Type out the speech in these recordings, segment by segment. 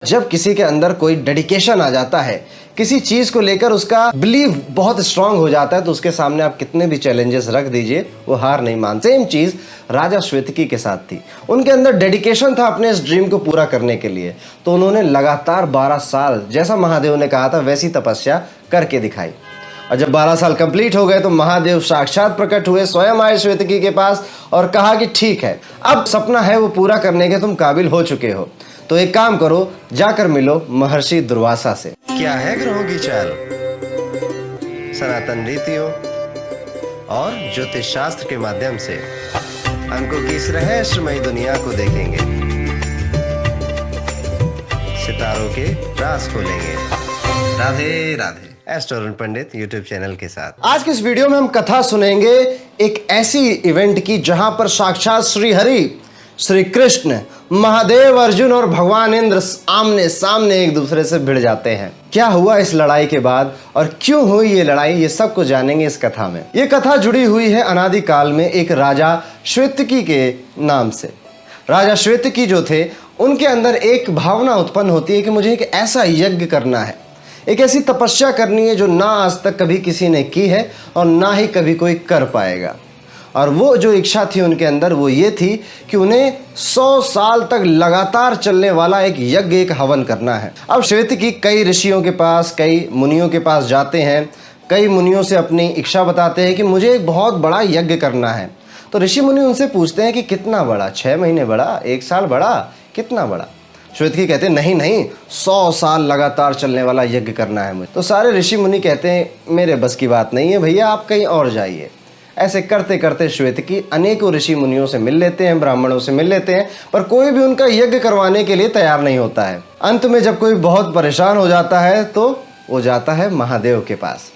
जब किसी के अंदर कोई डेडिकेशन आ जाता है, किसी चीज को लेकर उसका बिलीव बहुत स्ट्रांग हो जाता है, तो उसके सामने आप कितने भी चैलेंजेस रख दीजिए वो हार नहीं मानते। सेम चीज राजा श्वेतकी के साथ थी। उनके अंदर डेडिकेशन था अपने इस ड्रीम को पूरा करने के लिए, तो उन्होंने लगातार 12 साल जैसा महादेव ने कहा था वैसी तपस्या करके दिखाई। और जब 12 साल कंप्लीट हो गए तो महादेव साक्षात प्रकट हुए, स्वयं आए श्वेतकी के पास और कहा कि ठीक है, अब सपना है वो पूरा करने के तुम काबिल हो चुके हो, तो एक काम करो, जाकर मिलो महर्षि दुर्वासा से। क्या है ग्रहों की चाल, सनातन रीतियों और ज्योतिष शास्त्र के माध्यम से हमको की इस रहस्यमयी दुनिया को देखेंगे, सितारों के राज खोलेंगे। राधे राधे। एस्ट्रो पंडित यूट्यूब चैनल के साथ आज की इस वीडियो में हम कथा सुनेंगे एक ऐसी इवेंट की जहां पर साक्षात श्री हरि, श्री कृष्ण, महादेव, अर्जुन और भगवान इंद्र आमने सामने एक दूसरे से भिड़ जाते हैं। क्या हुआ इस लड़ाई के बाद और क्यों हुई ये लड़ाई, ये सब कुछ जानेंगे इस कथा में। ये कथा जुड़ी हुई है अनादि काल में एक राजा श्वेतकी के नाम से। राजा श्वेतकी जो थे उनके अंदर एक भावना उत्पन्न होती है कि मुझे एक ऐसा यज्ञ करना है, एक ऐसी तपस्या करनी है जो ना आज तक कभी किसी ने की है और ना ही कभी कोई कर पाएगा। और वो जो इच्छा थी उनके अंदर वो ये थी कि उन्हें 100 साल तक लगातार चलने वाला एक यज्ञ, एक हवन करना है। अब श्वेतकी कई ऋषियों के पास, कई मुनियों के पास जाते हैं, कई मुनियों से अपनी इच्छा बताते हैं कि मुझे एक बहुत बड़ा यज्ञ करना है। तो ऋषि मुनि उनसे पूछते हैं कि कितना बड़ा, 6 महीने बड़ा, 1 साल बड़ा, कितना बड़ा। श्वेतकी कहते हैं नहीं नहीं, 100 साल लगातार चलने वाला यज्ञ करना है मुझे। तो सारे ऋषि मुनि कहते हैं मेरे बस की बात नहीं है भैया, आप कहीं और जाइए। ऐसे करते करते श्वेतकी अनेकों ऋषि मुनियों से मिल लेते हैं, ब्राह्मणों से मिल लेते हैं, पर कोई भी उनका यज्ञ करवाने के लिए तैयार नहीं होता है। अंत में जब कोई बहुत परेशान हो जाता है तो वो जाता है महादेव के पास।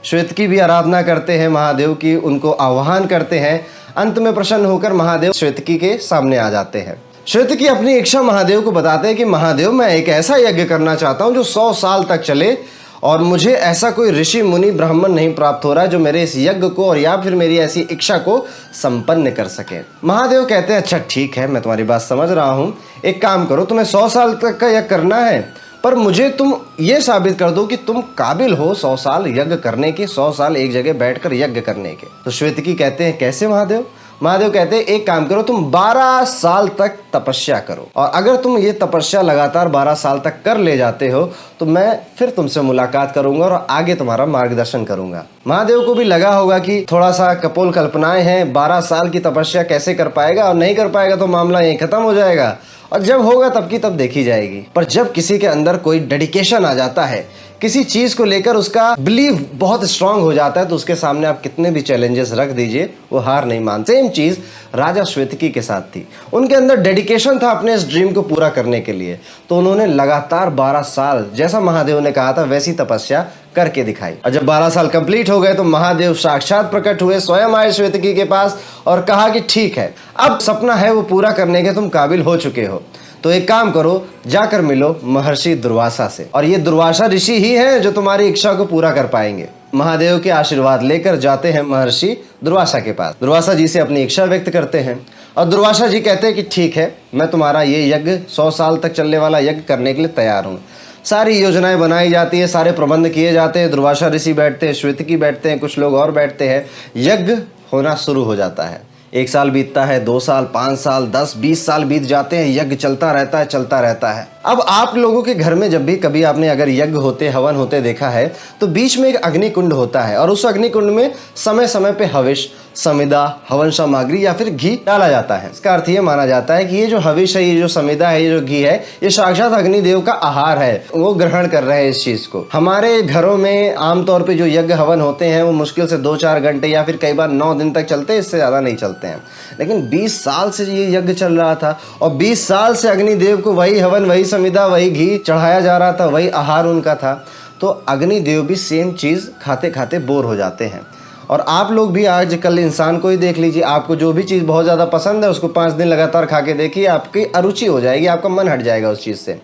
श्वेतकी भी आराधना करते हैं महादेव की, उनको आह्वान करते हैं। अंत में प्रसन्न होकर महादेव श्वेतकी के सामने आ जाते हैं। श्वेतकी अपनी इच्छा महादेव को बताते हैं कि महादेव, मैं एक ऐसा यज्ञ करना चाहता हूँ जो 100 साल तक चले और मुझे ऐसा कोई ऋषि मुनि ब्राह्मण नहीं प्राप्त हो रहा है जो मेरे इस यज्ञ को और या फिर मेरी ऐसी इच्छा को संपन्न कर सके। महादेव कहते हैं अच्छा ठीक है, मैं तुम्हारी बात समझ रहा हूँ, एक काम करो, तुम्हें 100 साल तक का यज्ञ करना है, पर मुझे तुम ये साबित कर दो कि तुम काबिल हो 100 साल यज्ञ करने के, 100 साल एक जगह बैठकर यज्ञ करने के। तो श्वेतकी कहते हैं कैसे महादेव? महादेव कहते हैं एक काम करो, तुम 12 साल तक तपस्या करो, और अगर तुम ये तपस्या लगातार 12 साल तक कर ले जाते हो तो मैं फिर तुमसे मुलाकात करूंगा और आगे तुम्हारा मार्गदर्शन करूंगा। महादेव को भी लगा होगा कि थोड़ा सा कपोल कल्पनाएं हैं, 12 साल की तपस्या कैसे कर पाएगा, और नहीं कर पाएगा तो मामला यहीं खत्म हो जाएगा, और जब होगा तब की तब देखी जाएगी। पर जब किसी के अंदर कोई डेडिकेशन आ जाता है, किसी चीज को लेकर उसका बिलीव बहुत स्ट्रांग हो जाता है, तो उसके सामने आप कितने भी चैलेंजेस रख दीजिए वो हार नहीं मानते। सेम चीज राजा श्वेतकी के साथ थी। उनके अंदर डेडिकेशन था अपने इस ड्रीम को पूरा करने के लिए, तो उन्होंने लगातार 12 साल जैसा महादेव ने कहा था वैसी तपस्या करके दिखाई। और जब 12 साल कंप्लीट हो गए तो महादेव साक्षात प्रकट हुए, स्वयं आए श्वेतकी के पास और कहा कि ठीक है, अब सपना है वो पूरा करने के तुम काबिल हो चुके हो, तो एक काम करो, जाकर मिलो महर्षि दुर्वासा से। और ये दुर्वासा ऋषि ही हैं जो तुम्हारी इच्छा को पूरा कर पाएंगे। महादेव के आशीर्वाद लेकर जाते हैं महर्षि दुर्वासा के पास। दुर्वासा जी से अपनी इच्छा व्यक्त करते हैं और दुर्वासा जी कहते हैं कि ठीक है, मैं तुम्हारा ये यज्ञ 100 साल तक चलने वाला यज्ञ करने के लिए तैयार हूँ। सारी योजनाएं बनाई जाती है, सारे प्रबंध किए जाते हैं। दुर्वासा ऋषि बैठते हैं, श्वेतकी बैठते हैं, कुछ लोग और बैठते हैं। यज्ञ होना शुरू हो जाता है। 1 साल बीतता है, 2 साल, 5 साल, 10, 20 साल बीत जाते हैं, यज्ञ चलता रहता है, चलता रहता है। अब आप लोगों के घर में जब भी कभी आपने अगर यज्ञ होते, हवन होते देखा है तो बीच में एक अग्निकुंड होता है, और उस अग्निकुंड में समय समय पे हविष, समिधा, हवन सामग्री या फिर घी डाला जाता है। इसका अर्थ ये माना जाता है कि ये जो हविष है, ये जो समिधा है, ये जो घी है, ये साक्षात अग्निदेव का आहार है, वो ग्रहण कर रहे हैं इस चीज को। हमारे घरों में आमतौर पे जो यज्ञ हवन होते हैं वो मुश्किल से 2-4 घंटे या फिर कई बार 9 दिन तक चलते हैं, इससे ज्यादा नहीं चलते हैं। लेकिन 20 साल से ये यज्ञ चल रहा था और 20 साल से अग्निदेव को वही हवन, वही समिधा, वही घी चढ़ाया जा रहा था, वही आहार उनका था, तो अग्निदेव भी सेम चीज खाते खाते बोर हो जाते हैं। और आप लोग भी आजकल इंसान को ही देख लीजिए, आपको जो भी चीज़ बहुत ज़्यादा पसंद है उसको 5 दिन लगातार खा के देखिए, आपकी अरुचि हो जाएगी, आपका मन हट जाएगा उस चीज़ से।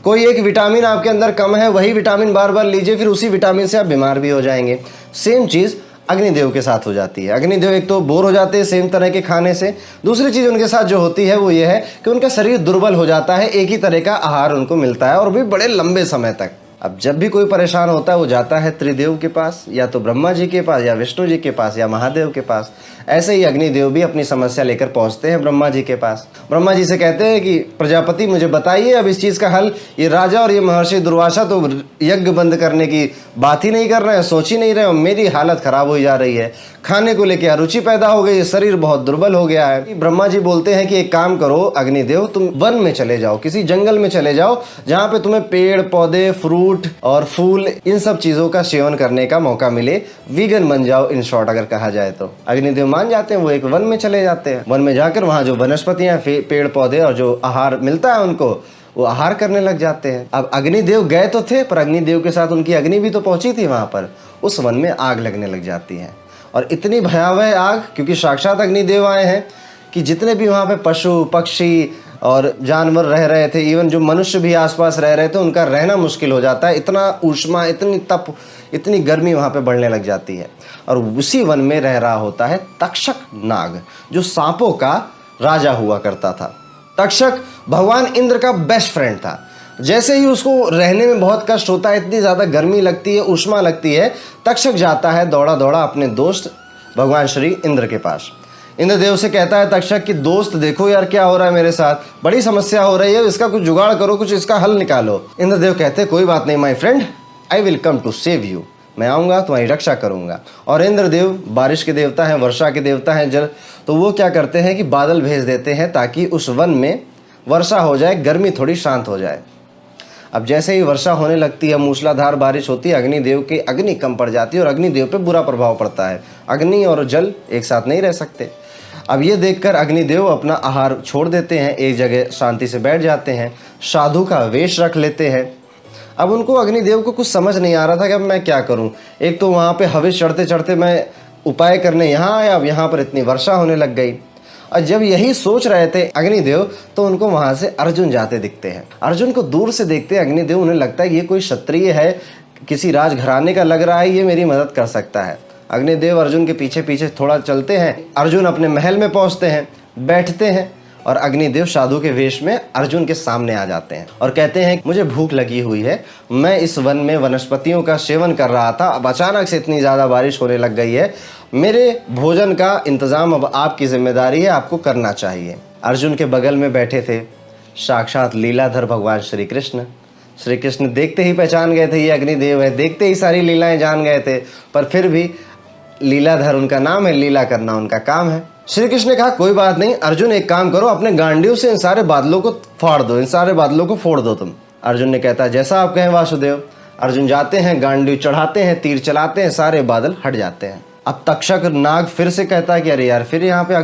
कोई एक विटामिन आपके अंदर कम है, वही विटामिन बार बार लीजिए, फिर उसी विटामिन से आप बीमार भी हो जाएंगे। सेम चीज़ अग्निदेव के साथ हो जाती है। अग्निदेव एक तो बोर हो जाते हैं सेम तरह के खाने से, दूसरी चीज़ उनके साथ जो होती है वो ये है कि उनका शरीर दुर्बल हो जाता है, एक ही तरह का आहार उनको मिलता है और भी बड़े लंबे समय तक। अब जब भी कोई परेशान होता है वो जाता है त्रिदेव के पास, या तो ब्रह्मा जी के पास, या विष्णु जी के पास, या महादेव के पास। ऐसे ही अग्निदेव भी अपनी समस्या लेकर पहुंचते हैं ब्रह्मा जी के पास। ब्रह्मा जी से कहते हैं कि प्रजापति मुझे बताइए अब इस चीज़ का हल। ये राजा और ये महर्षि दुर्वासा तो यज्ञ बंद करने की बात ही नहीं कर रहे हैं, सोच ही नहीं रहे, और मेरी हालत खराब हो जा रही है, खाने को लेकर अरुचि पैदा हो गई है, शरीर बहुत दुर्बल हो गया है। ब्रह्मा जी बोलते हैं कि एक काम करो अग्निदेव, तुम वन में चले जाओ, किसी जंगल में चले जाओ जहाँ पे तुम्हें पेड़ पौधे, फ्रूट और फूल, इन सब चीज़ों का सेवन करने का मौका मिले, वीगन बन जाओ इन शॉर्ट अगर कहा जाए तो। अग्निदेव मान जाते हैं, वो एक वन में चले जाते हैं। वन में जाकर वहाँ जो वनस्पतियाँ, पेड़ पौधे और जो आहार मिलता है उनको, वो आहार करने लग जाते हैं। अब अग्निदेव गए तो थे, पर अग्निदेव के साथ उनकी अग्नि भी तो पहुंची थी वहाँ पर। उस वन में आग लगने लग जाती है, और इतनी भयावह आग, क्योंकि साक्षात अग्निदेव आए हैं, कि जितने भी वहाँ पे पशु पक्षी और जानवर रह रहे थे, इवन जो मनुष्य भी आसपास रह रहे थे, उनका रहना मुश्किल हो जाता है। इतना ऊष्मा, इतनी तप, इतनी गर्मी वहाँ पे बढ़ने लग जाती है। और उसी वन में रह रहा होता है तक्षक नाग, जो सांपों का राजा हुआ करता था। तक्षक भगवान इंद्र का बेस्ट फ्रेंड था। जैसे ही उसको रहने में बहुत कष्ट होता है, इतनी ज़्यादा गर्मी लगती है, ऊष्मा लगती है, तक्षक जाता है दौड़ा दौड़ा अपने दोस्त भगवान श्री इंद्र के पास। इंद्रदेव से कहता है तक्षक कि दोस्त देखो यार क्या हो रहा है मेरे साथ, बड़ी समस्या हो रही है, इसका कुछ जुगाड़ करो, कुछ इसका हल निकालो। इंद्रदेव कहते हैं कोई बात नहीं my friend, I will come to save you, मैं आऊँगा तुम्हारी रक्षा करूँगा। और इंद्रदेव बारिश के देवता हैं, वर्षा के देवता हैं, जल, तो वो क्या करते हैं कि बादल भेज देते हैं ताकि उस वन में वर्षा हो जाए, गर्मी थोड़ी शांत हो जाए। अब जैसे ही वर्षा होने लगती है, मूसलाधार बारिश होती है, अग्निदेव की अग्नि कम पड़ जाती है और अग्निदेव पे बुरा प्रभाव पड़ता है। अग्नि और जल एक साथ नहीं रह सकते। अब ये देखकर अग्निदेव अपना आहार छोड़ देते हैं, एक जगह शांति से बैठ जाते हैं, साधु का वेश रख लेते हैं। अब उनको अग्निदेव को कुछ समझ नहीं आ रहा था कि अब मैं क्या करूं। एक तो वहाँ पे हविष चढ़ते चढ़ते मैं उपाय करने यहाँ आया, अब यहाँ पर इतनी वर्षा होने लग गई। और जब यही सोच रहे थे अग्निदेव, तो उनको वहाँ से अर्जुन जाते दिखते हैं। अर्जुन को दूर से देखते अग्निदेव, उन्हें लगता है ये कोई क्षत्रिय है, किसी राजघराने का लग रहा है, ये मेरी मदद कर सकता है। अग्निदेव अर्जुन के पीछे पीछे थोड़ा चलते हैं। अर्जुन अपने महल में पहुँचते हैं, बैठते हैं, और अग्निदेव साधु के वेश में अर्जुन के सामने आ जाते हैं और कहते हैं मुझे भूख लगी हुई है, मैं इस वन में वनस्पतियों का सेवन कर रहा था, अब अचानक से इतनी ज़्यादा बारिश होने लग गई है, मेरे भोजन का इंतज़ाम अब आपकी जिम्मेदारी है, आपको करना चाहिए। अर्जुन के बगल में बैठे थे साक्षात लीलाधर भगवान श्री कृष्ण। श्री कृष्ण देखते ही पहचान गए थे ये अग्निदेव है, देखते ही सारी लीलाएं जान गए थे, पर फिर भी लीलाधर उनका नाम है, लीला करना उनका काम है। श्री कृष्ण ने कहा कोई बात नहीं अर्जुन, एक काम करो, अपने गांडीव से इन सारे बादलों को फाड़ दो, इन सारे बादलों को फोड़ दो तुम। अर्जुन ने कहता जैसा आप कहें वासुदेव। अर्जुन जाते हैं, गांडीव चढ़ाते हैं, तीर चलाते हैं, सारे बादल हट जाते हैं। अब तक्षक नाग फिर से कहता है कि अरे यार, फिर यहाँ पे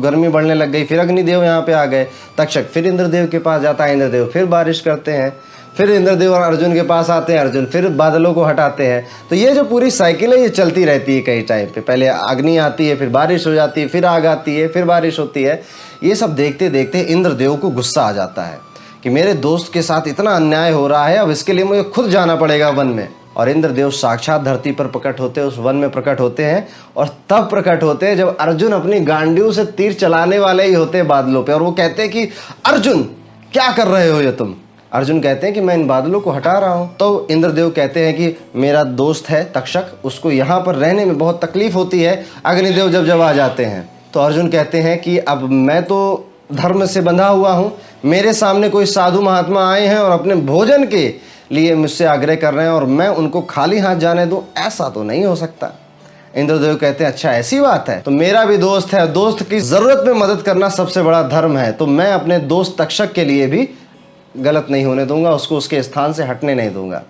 गर्मी बढ़ने लग गई, फिर अग्निदेव यहाँ पे आ गए। तक्षक फिर इंद्रदेव के पास जाता है, इंद्रदेव फिर बारिश करते हैं, फिर इंद्रदेव और अर्जुन के पास आते हैं, अर्जुन फिर बादलों को हटाते हैं। तो ये जो पूरी साइकिल है ये चलती रहती है कई टाइम पे, पहले अग्नि आती है, फिर बारिश हो जाती है, फिर आग आती है, फिर बारिश होती है। ये सब देखते देखते इंद्रदेव को गुस्सा आ जाता है कि मेरे दोस्त के साथ इतना अन्याय हो रहा है, अब इसके लिए मुझे खुद जाना पड़ेगा वन में। और इंद्रदेव साक्षात धरती पर प्रकट होते हैं, उस वन में प्रकट होते हैं, और तब प्रकट होते हैं जब अर्जुन अपनी गांडीव से तीर चलाने वाले ही होते हैं बादलों पे, और वो कहते हैं कि अर्जुन क्या कर रहे हो ये तुम। अर्जुन कहते हैं कि मैं इन बादलों को हटा रहा हूँ। तो इंद्रदेव कहते हैं कि मेरा दोस्त है तक्षक, उसको यहाँ पर रहने में बहुत तकलीफ होती है अग्निदेव जब आ जाते हैं। तो अर्जुन कहते हैं कि अब मैं तो धर्म से बंधा हुआ हूँ, मेरे सामने कोई साधु महात्मा आए हैं और अपने भोजन के लिए मुझसे आग्रह कर रहे हैं और मैं उनको खाली हाथ जाने दूं, ऐसा तो नहीं हो सकता। इंद्रदेव कहते हैं अच्छा ऐसी बात है, तो मेरा भी दोस्त है, दोस्त की जरूरत में मदद करना सबसे बड़ा धर्म है, तो मैं अपने दोस्त तक्षक के लिए भी गलत नहीं होने दूंगा, उसको उसके स्थान से हटने नहीं दूंगा।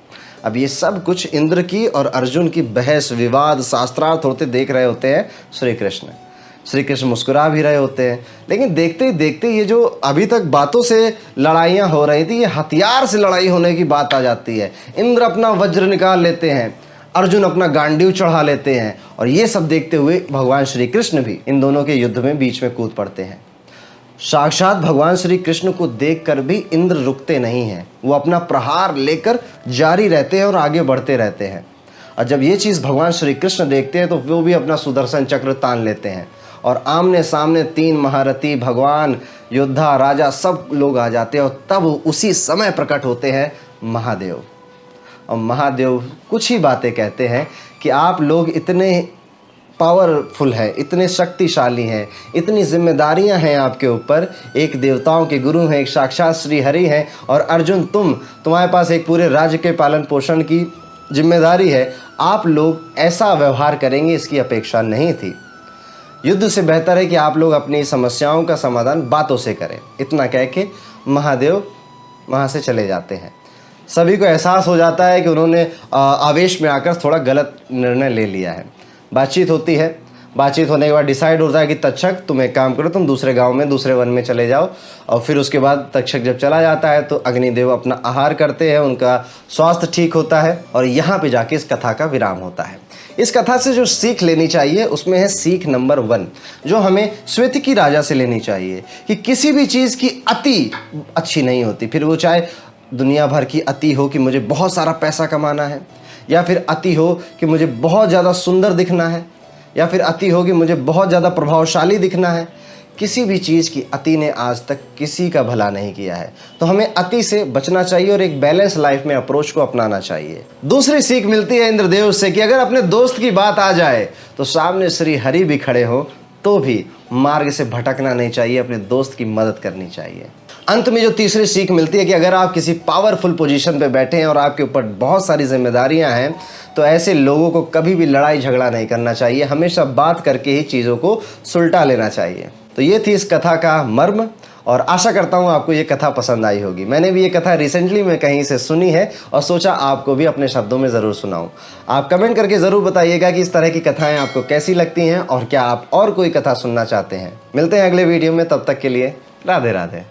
अब ये सब कुछ इंद्र की और अर्जुन की बहस विवाद शास्त्रार्थ होते देख रहे होते हैं श्री कृष्ण। श्री कृष्ण मुस्कुरा भी रहे होते हैं, लेकिन देखते ही देखते ये जो अभी तक बातों से लड़ाइयाँ हो रही थी, ये हथियार से लड़ाई होने की बात आ जाती है। इंद्र अपना वज्र निकाल लेते हैं, अर्जुन अपना गांडीव चढ़ा लेते हैं, और ये सब देखते हुए भगवान श्री कृष्ण भी इन दोनों के युद्ध में बीच में कूद पड़ते हैं। साक्षात भगवान श्री कृष्ण को देखकर भी इंद्र रुकते नहीं हैं, वो अपना प्रहार लेकर जारी रहते हैं और आगे बढ़ते रहते हैं। और जब ये चीज़ भगवान श्री कृष्ण देखते हैं तो वो भी अपना सुदर्शन चक्र तान लेते हैं और आमने सामने 3 महारथी भगवान, योद्धा, राजा सब लोग आ जाते हैं और तब उसी समय प्रकट होते हैं महादेव। और महादेव कुछ ही बातें कहते हैं कि आप लोग इतने पावरफुल है, इतने शक्तिशाली हैं, इतनी जिम्मेदारियां हैं आपके ऊपर, एक देवताओं के गुरु हैं, एक साक्षात श्री हरि हैं और अर्जुन तुम्हारे पास एक पूरे राज्य के पालन पोषण की जिम्मेदारी है, आप लोग ऐसा व्यवहार करेंगे इसकी अपेक्षा नहीं थी। युद्ध से बेहतर है कि आप लोग अपनी समस्याओं का समाधान बातों से करें। इतना कह के महादेव वहाँ से चले जाते हैं। सभी को एहसास हो जाता है कि उन्होंने आवेश में आकर थोड़ा गलत निर्णय ले लिया है। बातचीत होती है, बातचीत होने के बाद डिसाइड होता है कि तक्षक तुम एक काम करो, तुम दूसरे गांव में दूसरे वन में चले जाओ। और फिर उसके बाद तक्षक जब चला जाता है तो अग्निदेव अपना आहार करते हैं, उनका स्वास्थ्य ठीक होता है और यहाँ पे जाके इस कथा का विराम होता है। इस कथा से जो सीख लेनी चाहिए उसमें है सीख नंबर 1 जो हमें श्वेतकी राजा से लेनी चाहिए कि किसी भी चीज़ की अति अच्छी नहीं होती। फिर वो चाहे दुनिया भर की अति हो कि मुझे बहुत सारा पैसा कमाना है, या फिर अति हो कि मुझे बहुत ज़्यादा सुंदर दिखना है, या फिर अति हो कि मुझे बहुत ज़्यादा प्रभावशाली दिखना है। किसी भी चीज़ की अति ने आज तक किसी का भला नहीं किया है। तो हमें अति से बचना चाहिए और एक बैलेंस लाइफ में अप्रोच को अपनाना चाहिए। दूसरी सीख मिलती है इंद्रदेव से कि अगर अपने दोस्त की बात आ जाए तो सामने श्री हरि भी खड़े हो तो भी मार्ग से भटकना नहीं चाहिए, अपने दोस्त की मदद करनी चाहिए। अंत में जो तीसरी सीख मिलती है कि अगर आप किसी पावरफुल पोजीशन पे बैठे हैं और आपके ऊपर बहुत सारी जिम्मेदारियां हैं तो ऐसे लोगों को कभी भी लड़ाई झगड़ा नहीं करना चाहिए, हमेशा बात करके ही चीज़ों को सुलटा लेना चाहिए। तो ये थी इस कथा का मर्म और आशा करता हूँ आपको ये कथा पसंद आई होगी। मैंने भी ये कथा रिसेंटली में कहीं से सुनी है और सोचा आपको भी अपने शब्दों में ज़रूर सुनाऊँ। आप कमेंट करके ज़रूर बताइएगा कि इस तरह की कथाएं आपको कैसी लगती हैं और क्या आप और कोई कथा सुनना चाहते हैं। मिलते हैं अगले वीडियो में, तब तक के लिए राधे राधे।